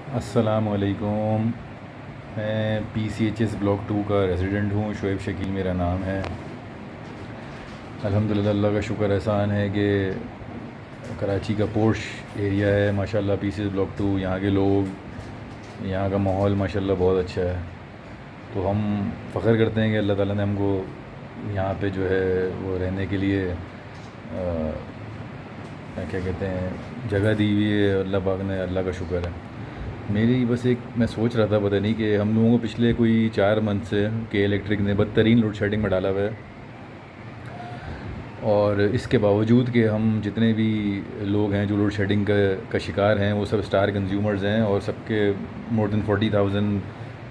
अस्सलामुअलैकुम। मैं PCHS block 2 का रेजिडेंट हूँ। शोएब शकील मेरा नाम है। अल्हम्दुलिल्लाह, अल्लाह का शुक्र एहसान है कि कराची का पोश एरिया है माशाल्लाह। PCHS ब्लॉक 2, यहाँ के लोग, यहाँ का माहौल माशाल्लाह बहुत अच्छा है। तो हम फ़ख्र करते हैं कि अल्लाह ताला ने हमको यहाँ पे जो है वो रहने के लिए क्या कहते हैं जगह दी हुई है। अल्लाह पाक ने, अल्लाह का शुक्र है। मेरी बस एक मैं सोच रहा था, पता नहीं कि हम लोगों को पिछले कोई 4 मंथ से के इलेक्ट्रिक ने बदतरीन लोड शेडिंग में डाला हुआ है। और इसके बावजूद कि हम जितने भी लोग हैं जो लोड शेडिंग का शिकार हैं वो सब स्टार कंज्यूमर्स हैं और सबके more than 40,000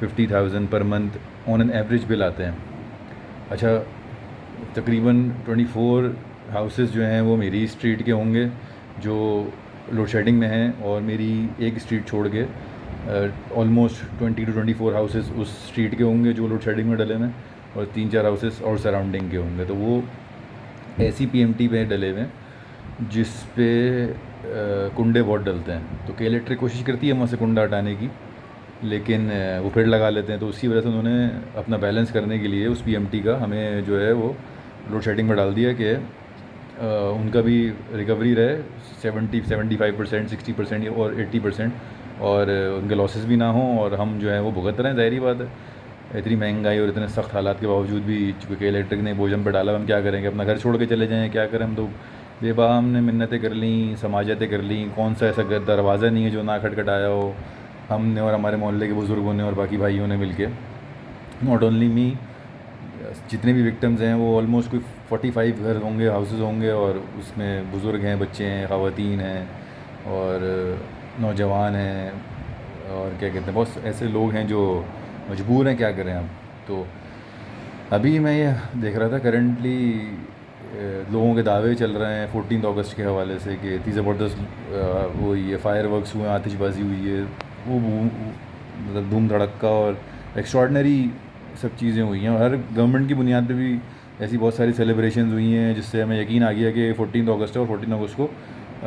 50,000 per month on an average bill आते हैं। अच्छा, तकरीबन 24 हाउसेस जो हैं वो मेरी स्ट्रीट के होंगे जो लोड शेडिंग में हैं, और मेरी एक स्ट्रीट छोड़ के ऑलमोस्ट 20 to 24 हाउसेस उस स्ट्रीट के होंगे जो लोड शेडिंग में डले हुए हैं, और 3-4 हाउसेस और सराउंडिंग के होंगे। तो वो ऐसी PMT पे डले हुए हैं जिस पे कुंडे बहुत डलते हैं। तो के इलेक्ट्रिक कोशिश करती है वहाँ से कुंडा हटाने की, लेकिन वो फिर लगा लेते हैं। तो उसी वजह से उन्होंने अपना बैलेंस करने के लिए उस PMT का हमें जो है वो लोड शेडिंग में डाल दिया कि उनका भी रिकवरी रहे 75% 60% और 80%, और उनके लॉसेस भी ना हों और हम जो है वो भुगत रहे हैं। ज़ाहिरी बात है, इतनी महंगाई और इतने सख्त हालात के बावजूद भी चूँकि इलेक्ट्रिक ने भोजन पर डाला, हम क्या करेंगे? अपना घर छोड़ के चले जाएँ? क्या करें? हम तो बेबा हमने मिन्नतें कर लीं, समाजतें कर लीं, कौन सा ऐसा दरवाज़ा नहीं है जो ना खटखटाया हो। हमने और हमारे मोहल्ले के बुज़ुर्गों ने और बाकी भाइयों ने मिल के, नॉट ओनली मी, जितने भी विक्टिम्स हैं वो ऑलमोस्ट कोई 45 घर होंगे, हाउसेस होंगे, और उसमें बुज़ुर्ग हैं, बच्चे हैं, ख़वातीन हैं और नौजवान हैं, और क्या कहते हैं, बहुत ऐसे लोग हैं जो मजबूर हैं। क्या करें हम? तो अभी मैं ये देख रहा था करंटली लोगों के दावे चल रहे हैं 14 अगस्त के हवाले से कि इतनी ज़बरदस्त वो ये फायर वर्क्स हुए, आतिशबाजी हुई है, मतलब धूम धड़क्का और एक्स्ट्रॉर्डनरी सब चीज़ें हुई हैं। और हर गवर्नमेंट की बुनियाद पे भी ऐसी बहुत सारी सेलिब्रेशंस हुई हैं जिससे हमें यकीन आ गया कि 14 अगस्त है, और 14 अगस्त को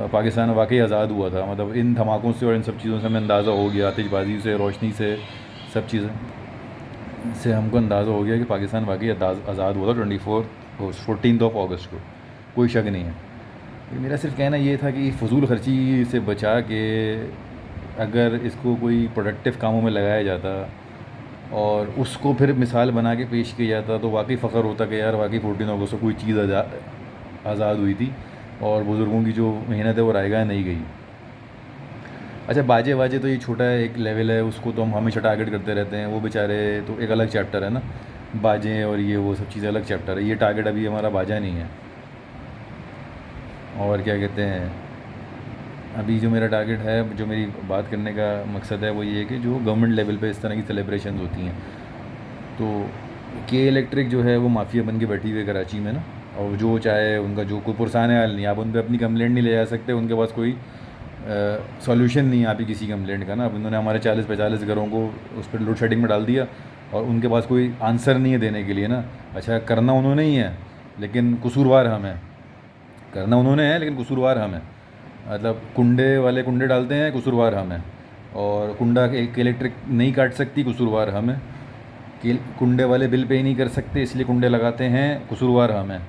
पाकिस्तान वाकई आज़ाद हुआ था। मतलब इन धमाकों से और इन सब चीज़ों से हमें अंदाज़ा हो गया, आतिशबाजी से, रोशनी से, सब चीज़ें से हमको अंदाज़ा हो गया कि पाकिस्तान वाकई आज़ाद हुआ था 14 अगस्त को। कोई शक नहीं है। लेकिन मेरा सिर्फ कहना ये था कि फ़जूल खर्ची से बचा के अगर इसको कोई प्रोडक्टिव कामों में लगाया जाता और उसको फिर मिसाल बना के पेश किया जाता तो वाकई फ़ख्र होता कि यार वाकई 14 अगस्त को कोई चीज़ आज़ाद हुई थी और बुज़ुर्गों की जो मेहनत है वो रायगा नहीं गई। अच्छा, बाजे वाजे तो ये छोटा है, एक लेवल है, उसको तो हम हमेशा टारगेट करते रहते हैं। वो बेचारे तो एक अलग चैप्टर है ना, बाजें और ये वो सब चीज़ें अलग चैप्टर है। ये टारगेट अभी हमारा बाजा नहीं है। और क्या कहते हैं, अभी जो मेरा टारगेट है, जो मेरी बात करने का मकसद है वो ये है कि जो गवर्नमेंट लेवल पे इस तरह की सेलिब्रेशन होती हैं, तो के इलेक्ट्रिक जो है वो माफिया बन के बैठी हुई है कराची में ना। और जो चाहे उनका जो कोई पुरसान हाल नहीं, आप उन पर अपनी कंप्लेंट नहीं ले जा सकते, उनके पास कोई सॉल्यूशन नहीं है आपकी किसी कंप्लेंट का ना। अब उन्होंने हमारे 40-45 घरों को उस पर लोड शेडिंग में डाल दिया और उनके पास कोई आंसर नहीं है देने के लिए ना। अच्छा, करना उन्होंने ही है लेकिन कसूरवार हम हैं। करना उन्होंने है लेकिन कसूरवार हम हैं। मतलब कुंडे वाले कुंडे डालते हैं, कसूरवार हम हैं। और कुंडा एक इलेक्ट्रिक नहीं काट सकती, कसूरवार हम हैं। कि कुंडे वाले बिल पे ही नहीं कर सकते इसलिए कुंडे लगाते हैं, कसूरवार हम हैं।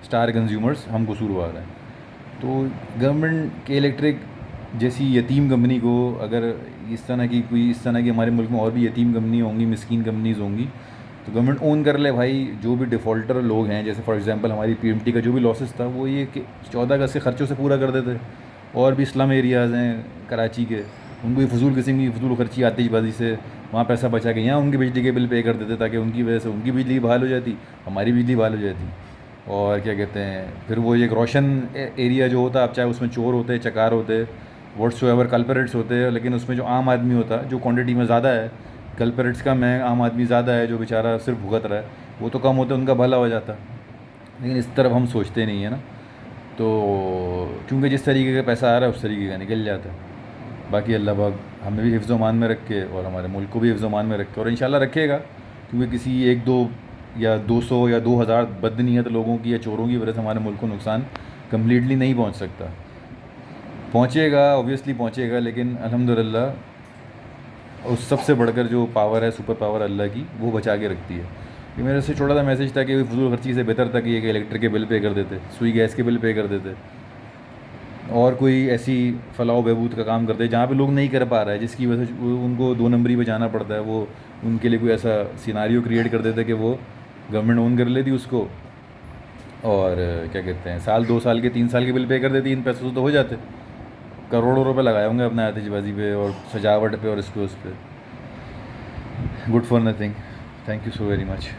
स्टार कंज्यूमर्स हम कसूरवार हैं। तो गवर्नमेंट के इलेक्ट्रिक जैसी यतीम कंपनी को अगर इस तरह की कोई, इस तरह की हमारे मुल्क में और भी यतीम कंपनी होंगी, मिस्कीन कंपनीज़ होंगी, तो गवर्नमेंट ओन कर ले भाई। जो भी डिफ़ॉल्टर लोग हैं, जैसे फॉर एग्जांपल हमारी PMT का जो भी लॉसेस था वो ये कि 14 अगस्त के ख़र्चों से पूरा कर देते। और भी इस्लाम एरियाज़ हैं कराची के, उनको ये फजूल किस्म की फजूल खर्ची आतिशबाजी से वहाँ पैसा बचा के यहाँ उनकी बिजली के बिल पे कर देते, ताकि उनकी वजह से उनकी बिजली बहाल हो जाती, हमारी बिजली बहाल हो जाती। और क्या कहते हैं, फिर वो एक रोशन एरिया जो होता, अब चाहे उसमें चोर होते, चकार होते, व्हाट्स एवर कल्परेट्स होते हैं, लेकिन उसमें जो आम आदमी होता है, जो क्वांटिटी में ज़्यादा है, कल्परेट्स का मैं आम आदमी ज़्यादा है जो बेचारा सिर्फ भुगत रहा है, वो तो कम होते, उनका भला हो जाता। लेकिन इस तरफ हम सोचते नहीं है ना। तो क्योंकि जिस तरीके का पैसा आ रहा है उस तरीके का निकल जाता है। बाकी अल्लाह पाक हमें भी हिफ्ज़ मान में रख के और हमारे मुल्क को भी हिफ्ज़ मान में रख के, और इंशाल्लाह रखेगा, क्योंकि किसी 1-2 या 200 या 2000 बदनीयत लोगों की या चोरों की वजह से हमारे मुल्क को नुकसान कम्प्लीटली नहीं पहुंच सकता। पहुंचेगा, ऑब्वियसली पहुंचेगा, लेकिन अल्हम्दुलिल्लाह उस सबसे बढ़कर जो पावर है, सुपर पावर अल्लाह की, वो बचा के रखती है। ये मेरे से छोटा सा मैसेज था कि फजूल खर्ची से बेहतर था कि ये कि इलेक्ट्रिक के बिल पे कर देते, सुई गैस के बिल पे कर देते, और कोई ऐसी फलाह बहबूद का काम करते जहाँ पे लोग नहीं कर पा रहा है, जिसकी वजह से उनको 2 नंबरी पे जाना पड़ता है, वो उनके लिए कोई ऐसा सिनारियो क्रिएट कर देते कि वो गवर्नमेंट ओन कर लेती उसको, और क्या कहते हैं, साल 2 साल के 3 साल के बिल पे कर देती, इन पैसों से तो हो जाते। करोड़ों रुपए लगाए होंगे अपने आतिशबाजी पे और सजावट पे और इस पे उस पे। Good for nothing. Thank you so very much.